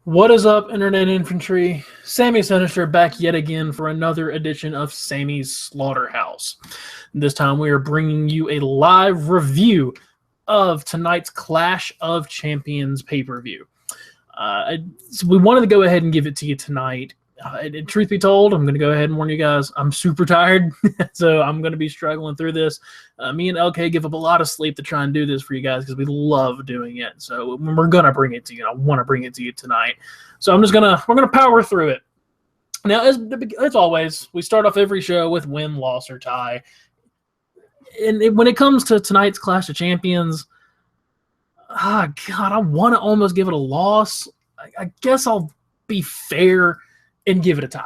What is up, Internet Infantry? Sammy Synister back yet again for another edition of Sammy's Slaughterhouse. This time we are bringing you a live review of tonight's Clash of Champions pay-per-view. So we wanted to go ahead and give it to you tonight. Truth be told, I'm going to go ahead and warn you guys, I'm super tired, so I'm going to be struggling through this. Me and LK give up a lot of sleep to try and do this for you guys because we love doing it. So we're going to bring it to you. I want to bring it to you tonight. So we're going to power through it. Now, as always, we start off every show with win, loss, or tie. And when it comes to tonight's Clash of Champions, God, I want to almost give it a loss. I guess I'll be fair and give it a tie.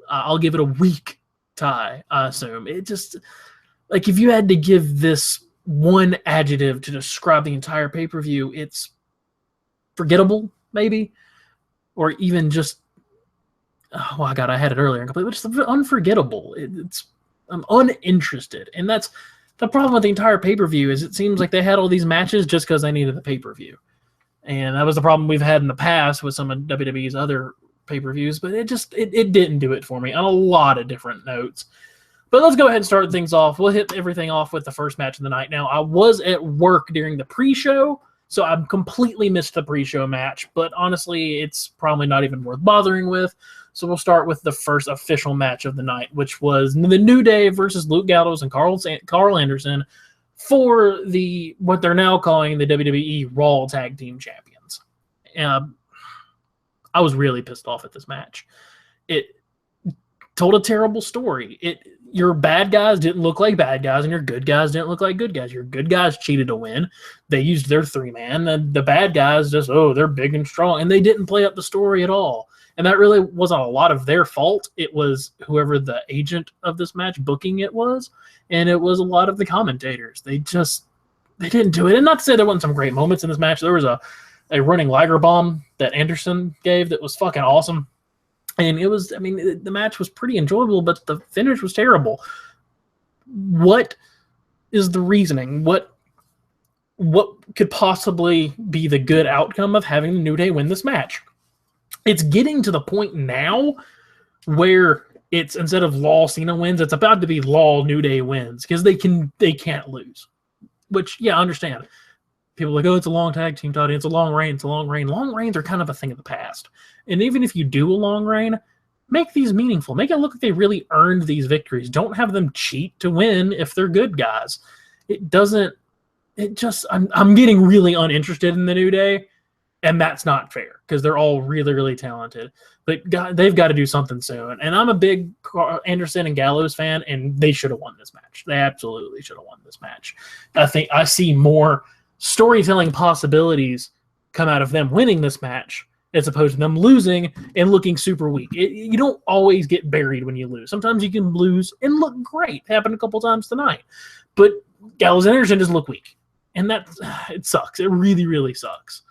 I'll give it a weak tie, I assume. It just, like, if you had to give this one adjective to describe the entire pay-per-view, it's forgettable, maybe, or even just, oh my God, I had it earlier, but it's unforgettable. I'm uninterested, and that's the problem with the entire pay-per-view. Is it seems like they had all these matches just because they needed the pay-per-view, and that was the problem we've had in the past with some of WWE's other pay-per-views, but it didn't do it for me on a lot of different notes. But let's go ahead and start things off. We'll hit everything off with the first match of the night. Now, I was at work during the pre-show, so I completely missed the pre-show match, but honestly, it's probably not even worth bothering with. So we'll start with the first official match of the night, which was the New Day versus Luke Gallows and Carl Anderson for what they're now calling the WWE Raw Tag Team Champions. I was really pissed off at this match. It told a terrible story. Your bad guys didn't look like bad guys, and your good guys didn't look like good guys. Your good guys cheated to win. They used their three-man. And the bad guys just, they're big and strong. And they didn't play up the story at all. And that really wasn't a lot of their fault. It was whoever the agent of this match booking it was. And it was a lot of the commentators. They didn't do it. And not to say there wasn't some great moments in this match. There was a running Liger bomb that Anderson gave that was fucking awesome. And it was, the match was pretty enjoyable, but the finish was terrible. What is the reasoning? What could possibly be the good outcome of having the New Day win this match? It's getting to the point now where it's, instead of Law Cena wins, it's about to be Law New Day wins because they can't lose. Which, yeah, I understand. People are like, it's a long tag team title. It's a long reign. It's a long reign. Long reigns are kind of a thing of the past. And even if you do a long reign, make these meaningful. Make it look like they really earned these victories. Don't have them cheat to win if they're good guys. I'm getting really uninterested in the New Day, and that's not fair because they're all really, really talented. But they've got to do something soon. And I'm a big Anderson and Gallows fan, and they should have won this match. They absolutely should have won this match. I think I see more storytelling possibilities come out of them winning this match as opposed to them losing and looking super weak. You don't always get buried when you lose. Sometimes you can lose and look great. It happened a couple times tonight. But Gallows and Anderson just look weak. And it sucks. It really, really sucks.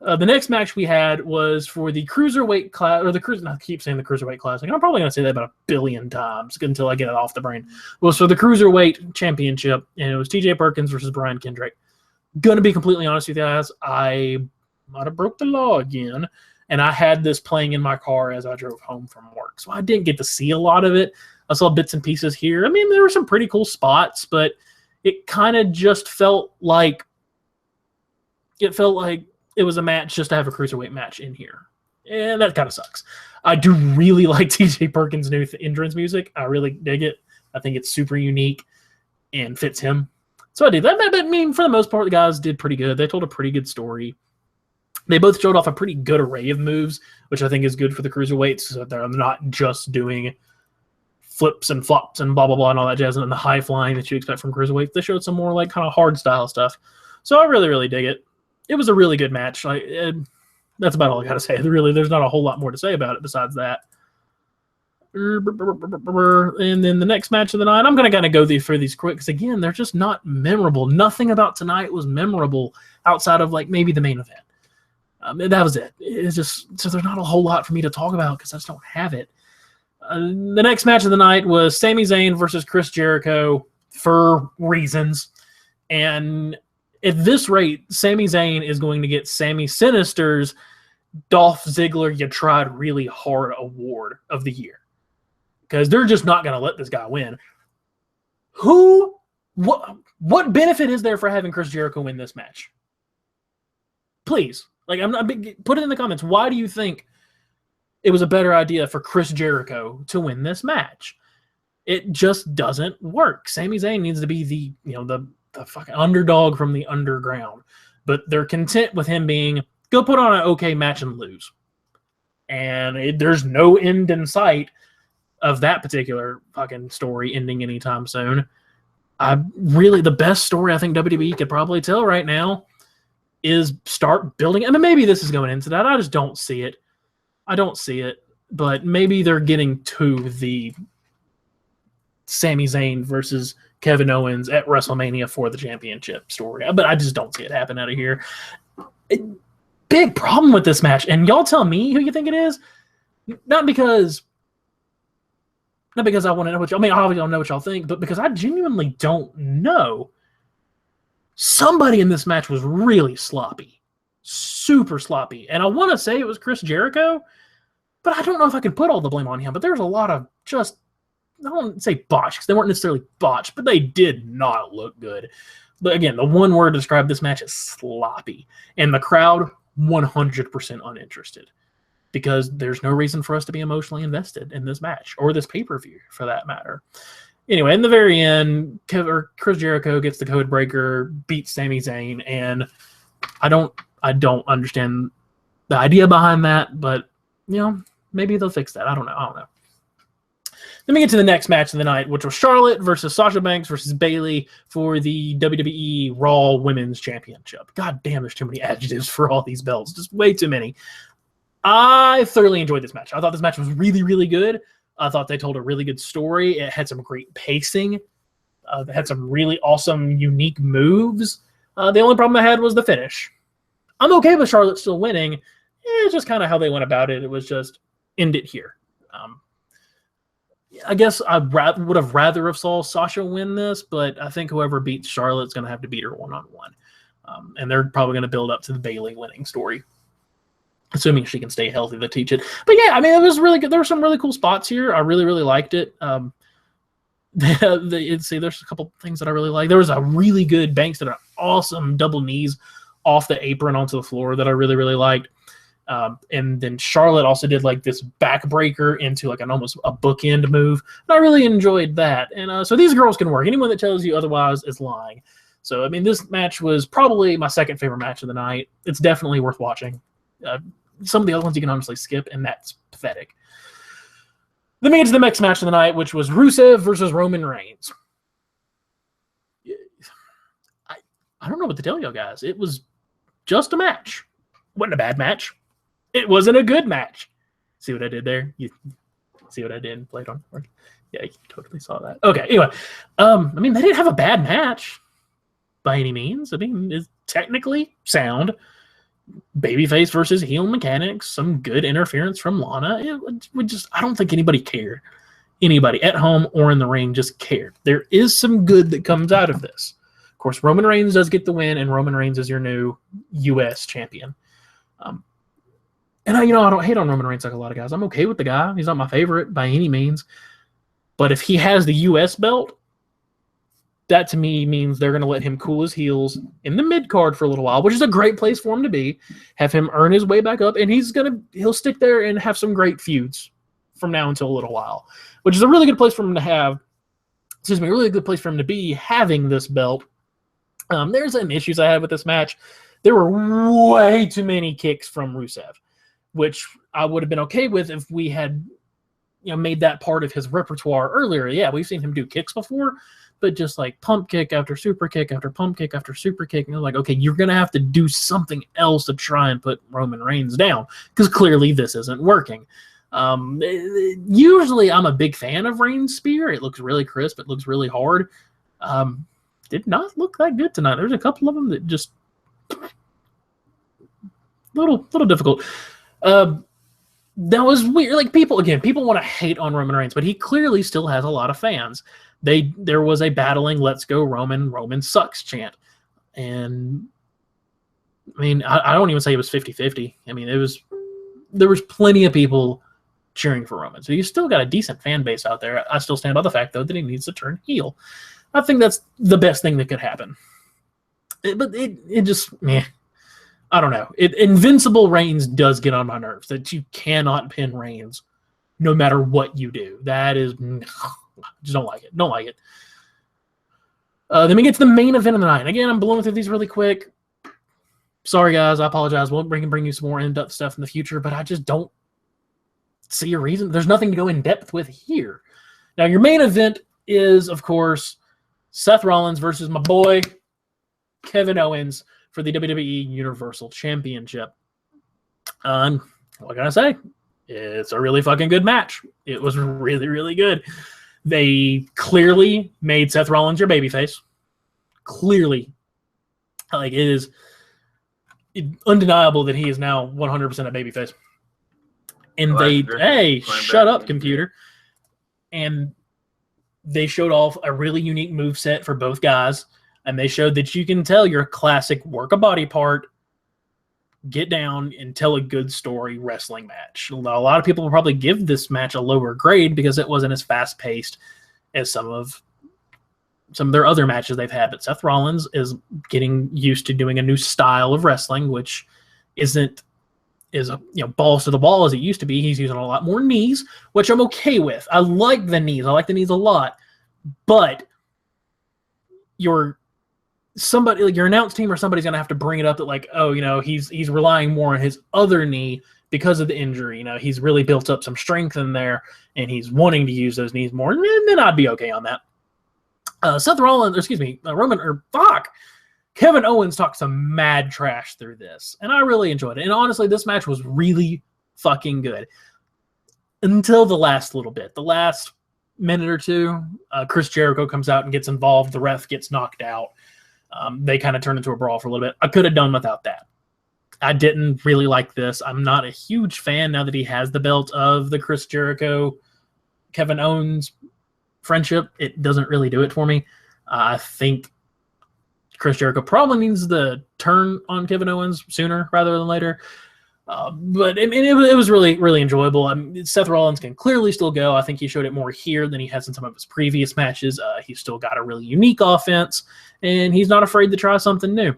The next match we had was for the Cruiserweight class, or I keep saying the Cruiserweight Classic. I'm probably going to say that about 1 billion times until I get it off the brain. It was for the Cruiserweight Championship, and it was TJ Perkins versus Brian Kendrick. Gonna be completely honest with you guys, I might have broke the law again, and I had this playing in my car as I drove home from work, so I didn't get to see a lot of it. I saw bits and pieces here. There were some pretty cool spots, but it kind of just felt like it was a match just to have a cruiserweight match in here, and that kind of sucks. I do really like TJ Perkins' new entrance music. I really dig it. I think it's super unique and fits him. So I did that. For the most part, the guys did pretty good. They told a pretty good story. They both showed off a pretty good array of moves, which I think is good for the cruiserweights, so they're not just doing flips and flops and blah, blah, blah, and all that jazz, and the high flying that you expect from cruiserweights. They showed some more like kind of hard style stuff. So I really, really dig it. It was a really good match. That's about all I got to say. There's not a whole lot more to say about it besides that. And then the next match of the night, I'm going to kind of go through these quick because, again, they're just not memorable. Nothing about tonight was memorable outside of, like, maybe the main event. That was it. It's just, so there's not a whole lot for me to talk about because I just don't have it. The next match of the night was Sami Zayn versus Chris Jericho for reasons. And at this rate, Sami Zayn is going to get Sammy Sinister's Dolph Ziggler, you tried really hard award of the year. Because they're just not going to let this guy win. What benefit is there for having Chris Jericho win this match? Please. Like, put it in the comments. Why do you think it was a better idea for Chris Jericho to win this match? It just doesn't work. Sami Zayn needs to be the fucking underdog from the underground. But they're content with him being, go put on an okay match and lose. And there's no end in sight of that particular fucking story ending anytime soon. The best story I think WWE could probably tell right now is start building. I mean, maybe this is going into that. I just don't see it. I don't see it. But maybe they're getting to the Sami Zayn versus Kevin Owens at WrestleMania for the championship story. But I just don't see it happen out of here. Big problem with this match. And y'all tell me who you think it is. Not because I want to know what y'all, I mean, obviously I don't know what y'all think, but because I genuinely don't know. Somebody in this match was really sloppy. Super sloppy. And I want to say it was Chris Jericho, but I don't know if I can put all the blame on him. But there's a lot of just, I don't say botched, because they weren't necessarily botched, but they did not look good. But again, the one word to describe this match is sloppy. And the crowd, 100% uninterested. Because there's no reason for us to be emotionally invested in this match, or this pay-per-view, for that matter. Anyway, in the very end, Chris Jericho gets the code breaker, beats Sami Zayn, and I don't understand the idea behind that, but, maybe they'll fix that. I don't know. Then we get to the next match of the night, which was Charlotte versus Sasha Banks versus Bayley for the WWE Raw Women's Championship. God damn, there's too many adjectives for all these belts. Just way too many. I thoroughly enjoyed this match. I thought this match was really, really good. I thought they told a really good story. It had some great pacing. It had some really awesome, unique moves. The only problem I had was the finish. I'm okay with Charlotte still winning. It's just kind of how they went about it. It was just, end it here. I guess I would have rather have saw Sasha win this, but I think whoever beats Charlotte's going to have to beat her one-on-one. And they're probably going to build up to the Bayley winning story, assuming she can stay healthy to teach it. But yeah, I mean, it was really good. There were some really cool spots here. I really, really liked it. There's a couple things that I really like. There was a really good Banks did an awesome double knees off the apron onto the floor that I really, really liked. And then Charlotte also did like this backbreaker into like almost a bookend move. And I really enjoyed that. And so these girls can work. Anyone that tells you otherwise is lying. So, I mean, this match was probably my second favorite match of the night. It's definitely worth watching. Some of the other ones you can honestly skip, and that's pathetic. Then we get to the next match of the night, which was Rusev versus Roman Reigns. I don't know what to tell you guys. It was just a match. It wasn't a bad match. It wasn't a good match. See what I did there? You see what I did? Played on. Yeah, you totally saw that. Okay, anyway. I mean, they didn't have a bad match by any means. I mean, it's technically sound. Babyface versus heel mechanics, some good interference from Lana. I don't think anybody cared. Anybody at home or in the ring just cared. There is some good that comes out of this. Of course, Roman Reigns does get the win, and Roman Reigns is your new U.S. champion. And I don't hate on Roman Reigns like a lot of guys. I'm okay with the guy. He's not my favorite by any means. But if he has the U.S. belt, that to me means they're going to let him cool his heels in the mid-card for a little while, which is a great place for him to be. Have him earn his way back up, and he'll stick there and have some great feuds from now until a little while, which is a really good place for him to have. Excuse me, a really good place for him to be having this belt. There's some issues I had with this match. There were way too many kicks from Rusev, which I would have been okay with if we had made that part of his repertoire earlier. Yeah, we've seen him do kicks before, but just like pump kick after super kick after pump kick after super kick. And they're like, okay, you're going to have to do something else to try and put Roman Reigns down, because clearly this isn't working. Usually I'm a big fan of Reigns' spear. It looks really crisp. It looks really hard. Did not look that good tonight. There's a couple of them that just little difficult. That was weird. Like people want to hate on Roman Reigns, but he clearly still has a lot of fans. There was a battling "Let's go Roman sucks" chant, and I mean I don't even say it was 50-50. I mean it was there was plenty of people cheering for Roman. So you still got a decent fan base out there. I still stand by the fact, though, that he needs to turn heel. I think that's the best thing that could happen. But it just, meh. I don't know. Invincible Reigns does get on my nerves, that you cannot pin Reigns no matter what you do. That is, just don't like it. Don't like it. Then we get to the main event of the night. Again, I'm blowing through these really quick. Sorry, guys. I apologize. We'll bring you some more in-depth stuff in the future, but I just don't see a reason. There's nothing to go in depth with here. Now, your main event is, of course, Seth Rollins versus my boy, Kevin Owens, for the WWE Universal Championship. What can I say? It's a really fucking good match. It was really, really good. They clearly made Seth Rollins your babyface. Clearly. Like, it is undeniable that he is now 100% a babyface. And hey, shut up, computer. And they showed off a really unique moveset for both guys. And they showed that you can tell your classic work a body part, get down, and tell a good story wrestling match. A lot of people will probably give this match a lower grade because it wasn't as fast-paced as some of their other matches they've had. But Seth Rollins is getting used to doing a new style of wrestling, which isn't as balls to the wall as it used to be. He's using a lot more knees, which I'm okay with. I like the knees. I like the knees a lot. But your announce team or somebody's going to have to bring it up that, like, oh, he's relying more on his other knee because of the injury. He's really built up some strength in there and he's wanting to use those knees more. And then I'd be okay on that. Kevin Owens talked some mad trash through this, and I really enjoyed it. And honestly, this match was really fucking good until the last little bit. The last minute or two, Chris Jericho comes out and gets involved. The ref gets knocked out. They kind of turn into a brawl for a little bit. I could have done without that. I didn't really like this. I'm not a huge fan now that he has the belt of the Chris Jericho, Kevin Owens friendship. It doesn't really do it for me. I think Chris Jericho probably needs to turn on Kevin Owens sooner rather than later. But it was really, really enjoyable. Seth Rollins can clearly still go. I think he showed it more here than he has in some of his previous matches. He's still got a really unique offense, and he's not afraid to try something new.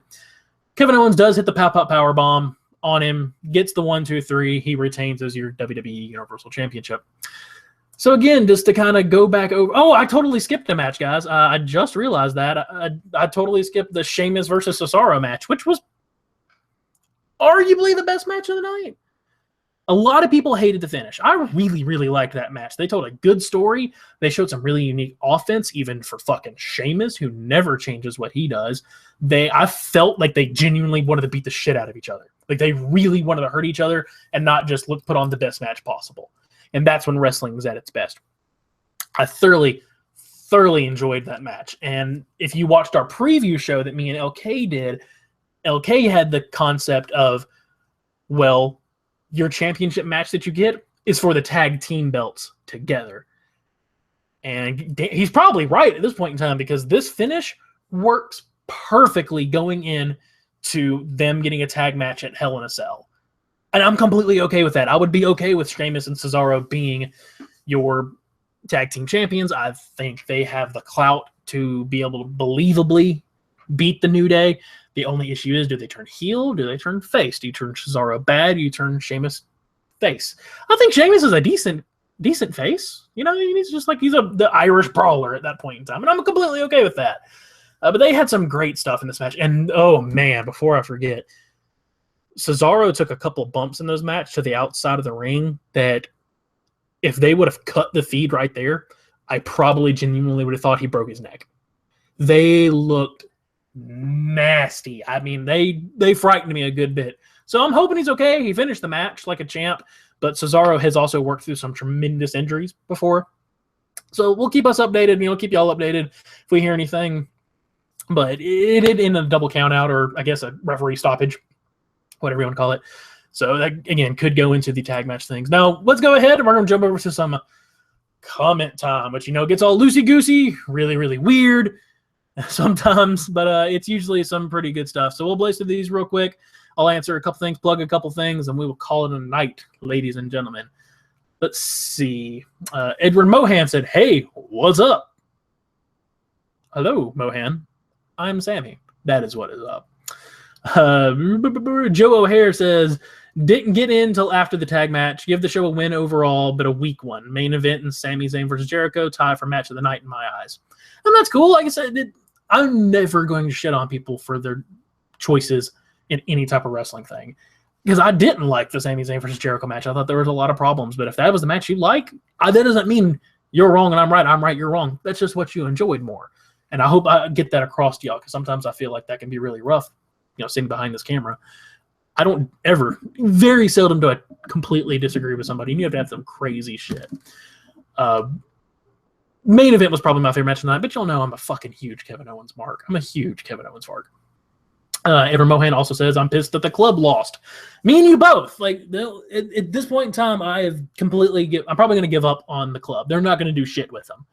Kevin Owens does hit the pop-up power bomb on him, gets the 1, 2, 3. He retains as your WWE Universal Championship. So again, just to kind of go back over. Oh, I totally skipped a match, guys. I just realized that. I totally skipped the Sheamus versus Cesaro match, which was arguably the best match of the night. A lot of people hated the finish. I really, really liked that match. They told a good story. They showed some really unique offense, even for fucking Sheamus, who never changes what he does. I felt like they genuinely wanted to beat the shit out of each other. Like, they really wanted to hurt each other and not just put on the best match possible. And that's when wrestling was at its best. I thoroughly, thoroughly enjoyed that match. And if you watched our preview show that me and LK did, LK had the concept of, well, your championship match that you get is for the tag team belts together. And he's probably right at this point in time, because this finish works perfectly going in to them getting a tag match at Hell in a Cell. And I'm completely okay with that. I would be okay with Sheamus and Cesaro being your tag team champions. I think they have the clout to be able to believably beat the New Day. The only issue is, do they turn heel? Do they turn face? Do you turn Cesaro bad? Do you turn Sheamus face? I think Sheamus is a decent face. He's just like, he's the Irish brawler at that point in time. And I'm completely okay with that. But they had some great stuff in this match. And, oh, man, before I forget, Cesaro took a couple bumps in those matches to the outside of the ring that if they would have cut the feed right there, I probably genuinely would have thought he broke his neck. They looked nasty. I mean, they frightened me a good bit. So I'm hoping he's okay. He finished the match like a champ, but Cesaro has also worked through some tremendous injuries before. So we'll keep us updated, keep y'all updated if we hear anything. But it did end a double count out, or I guess a referee stoppage, whatever you want to call it. So that, again, could go into the tag match things. Now, let's go ahead and we're going to jump over to some comment time, which, gets all loosey-goosey, really, really weird sometimes, but it's usually some pretty good stuff. So we'll blaze through these real quick. I'll answer a couple things, plug a couple things, and we will call it a night, ladies and gentlemen. Let's see. Edward Mohan said, "Hey, what's up?" Hello, Mohan. I'm Sammy. That is what is up. Joe O'Hare says, "Didn't get in until after the tag match. Give the show a win overall, but a weak one. Main event and Sami Zayn versus Jericho, tie for match of the night in my eyes." And that's cool. Like I said, I'm never going to shit on people for their choices in any type of wrestling thing. Because I didn't like the Sami Zayn versus Jericho match. I thought there was a lot of problems. But if that was the match you like, that doesn't mean you're wrong and I'm right, you're wrong. That's just what you enjoyed more. And I hope I get that across to y'all, because sometimes I feel like that can be really rough, sitting behind this camera. I don't ever, very seldom do I completely disagree with somebody. And you have to have some crazy shit. Main event was probably my favorite match tonight, but y'all know I'm a fucking huge Kevin Owens mark. I'm a huge Kevin Owens mark. Edward Mohan also says, "I'm pissed that the club lost." Me and you both. Like, at this point in time, I'm probably going to give up on the club. They're not going to do shit with them.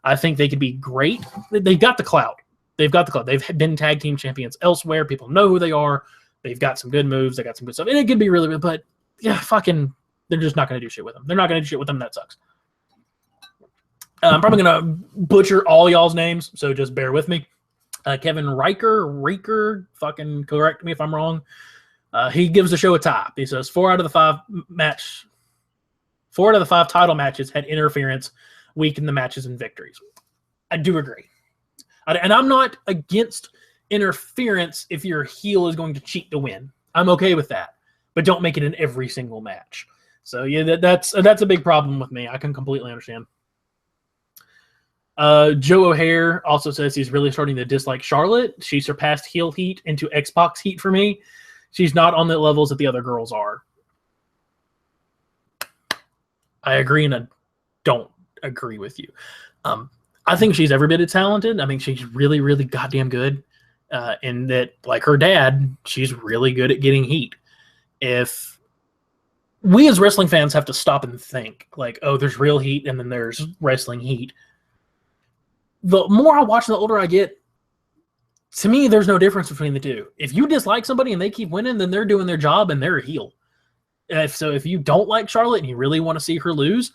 I think they could be great. They've got the clout. They've been tag team champions elsewhere. People know who they are. They've got some good moves. They got some good stuff. And it could be really good, but yeah, they're just not going to do shit with them. They're not going to do shit with them. That sucks. I'm probably going to butcher all y'all's names, so just bear with me. Kevin Riker, fucking correct me if I'm wrong. He gives the show a tie. He says 4 out of the 5 title matches had interference, weakened the matches and victories. I do agree. And I'm not against interference if your heel is going to cheat to win. I'm okay with that. But don't make it in every single match. So yeah, that's a big problem with me. I can completely understand. Joe O'Hare also says he's really starting to dislike Charlotte. She surpassed heel heat into Xbox heat for me. She's not on the levels that the other girls are. I agree, and I don't agree with you. I think she's every bit as talented. I mean, she's really, really goddamn good. And that, like her dad, she's really good at getting heat. If we as wrestling fans have to stop and think, like, oh, there's real heat and then there's wrestling heat. The more I watch, the older I get. To me, there's no difference between the two. If you dislike somebody and they keep winning, then they're doing their job and they're a heel. If you don't like Charlotte and you really want to see her lose,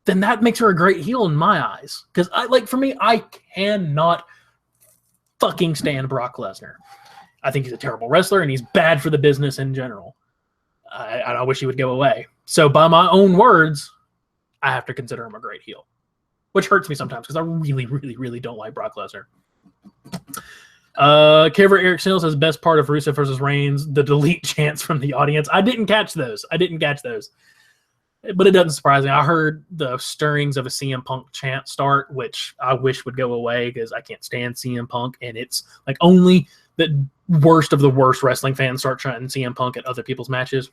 then that makes her a great heel in my eyes. Because for me, I cannot fucking stand Brock Lesnar. I think he's a terrible wrestler and he's bad for the business in general. I wish he would go away. So by my own words, I have to consider him a great heel. Which hurts me sometimes because I really, really, really don't like Brock Lesnar. Kevin Eric Snell says best part of Rusev versus Reigns, the delete chants from the audience. I didn't catch those. But it doesn't surprise me. I heard the stirrings of a CM Punk chant start, which I wish would go away because I can't stand CM Punk. And it's like only the worst of the worst wrestling fans start chanting CM Punk at other people's matches.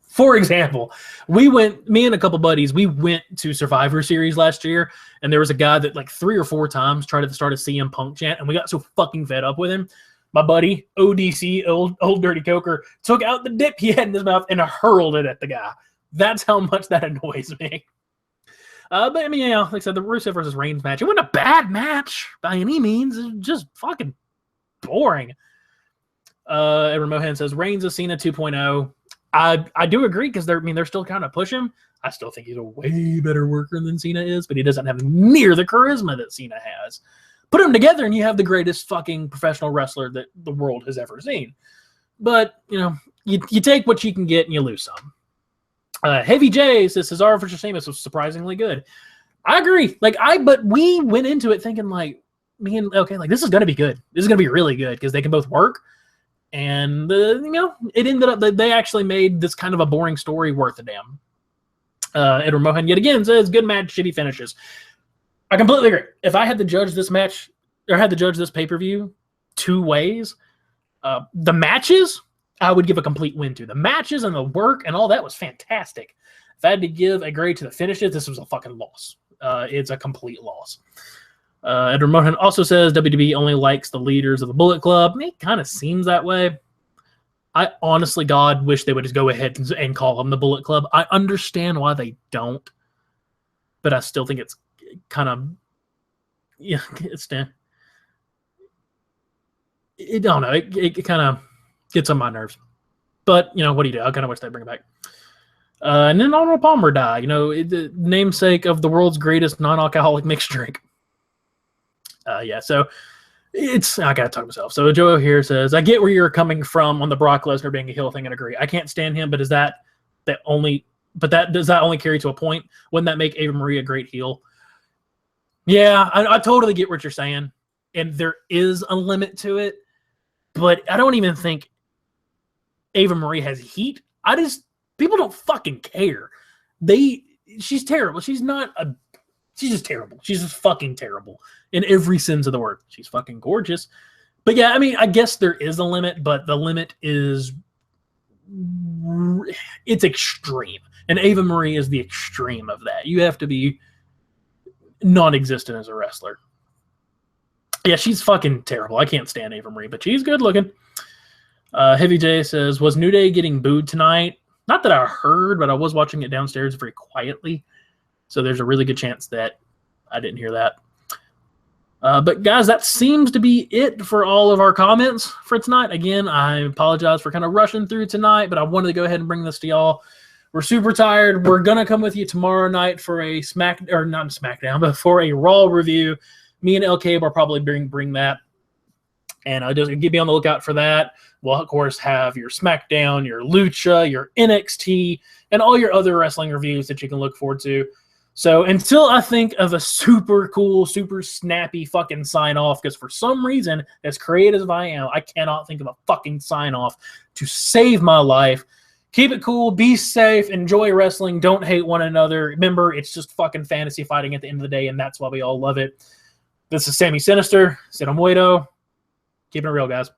For example, me and a couple buddies, we went to Survivor Series last year, and there was a guy that 3 or 4 times tried to start a CM Punk chant, and we got so fucking fed up with him. My buddy, ODC, Old Dirty Coker, took out the dip he had in his mouth and hurled it at the guy. That's how much that annoys me. But I mean, like I said, the Rusev versus Reigns match, it wasn't a bad match by any means. It was just fucking boring. Edward Mohan says Reigns is Cena 2.0. I do agree because they're still kind of pushing him. I still think he's a way better worker than Cena is, but he doesn't have near the charisma that Cena has. Put them together and you have the greatest fucking professional wrestler that the world has ever seen. But, you take what you can get and you lose some. Heavy J says Cesaro versus Sheamus was surprisingly good. I agree. But we went into it thinking this is going to be good. This is going to be really good because they can both work. And, it ended up that they actually made this kind of a boring story worth a damn. Edward Mohan yet again says, good match, shitty finishes. I completely agree. If I had to judge this match, or had to judge this pay-per-view 2 ways, the matches, I would give a complete win to. The matches and the work and all that was fantastic. If I had to give a grade to the finishes, this was a fucking loss. It's a complete loss. Edward Mohan also says WWE only likes the leaders of the Bullet Club. It kind of seems that way. I honestly, God, wish they would just go ahead and call them the Bullet Club. I understand why they don't, but I still think it's kind of, it's I don't know. It kind of gets on my nerves. But, what do you do? I kind of wish they'd bring it back. And then Arnold Palmer died. The namesake of the world's greatest non-alcoholic mixed drink. Yeah, so I gotta talk myself. So Joe here says, I get where you're coming from on the Brock Lesnar being a heel thing and agree. I can't stand him, but does that only carry to a point? Wouldn't that make Ava Marie a great heel? Yeah, I totally get what you're saying. And there is a limit to it, but I don't even think Ava Marie has heat. People don't fucking care. She's terrible. She's just terrible. She's just fucking terrible in every sense of the word. She's fucking gorgeous. But yeah, I guess there is a limit, but the limit is, it's extreme. And Ava Marie is the extreme of that. You have to be non-existent as a wrestler. Yeah, she's fucking terrible. I can't stand Ava Marie, but she's good looking. Heavy J says, was New Day getting booed tonight? Not that I heard, but I was watching it downstairs very quietly. So there's a really good chance that I didn't hear that. But guys, that seems to be it for all of our comments for tonight. Again, I apologize for kind of rushing through tonight, but I wanted to go ahead and bring this to y'all. We're super tired. We're going to come with you tomorrow night for a not SmackDown, but for a Raw review. Me and LK will probably bring that. And just be on the lookout for that. We'll, of course, have your SmackDown, your Lucha, your NXT, and all your other wrestling reviews that you can look forward to. So until I think of a super cool, super snappy fucking sign-off, because for some reason, as creative as I am, I cannot think of a fucking sign-off to save my life. Keep it cool, be safe, enjoy wrestling, don't hate one another. Remember, it's just fucking fantasy fighting at the end of the day, and that's why we all love it. This is Sammy Synister, Sinamuedo. Keeping it real, guys.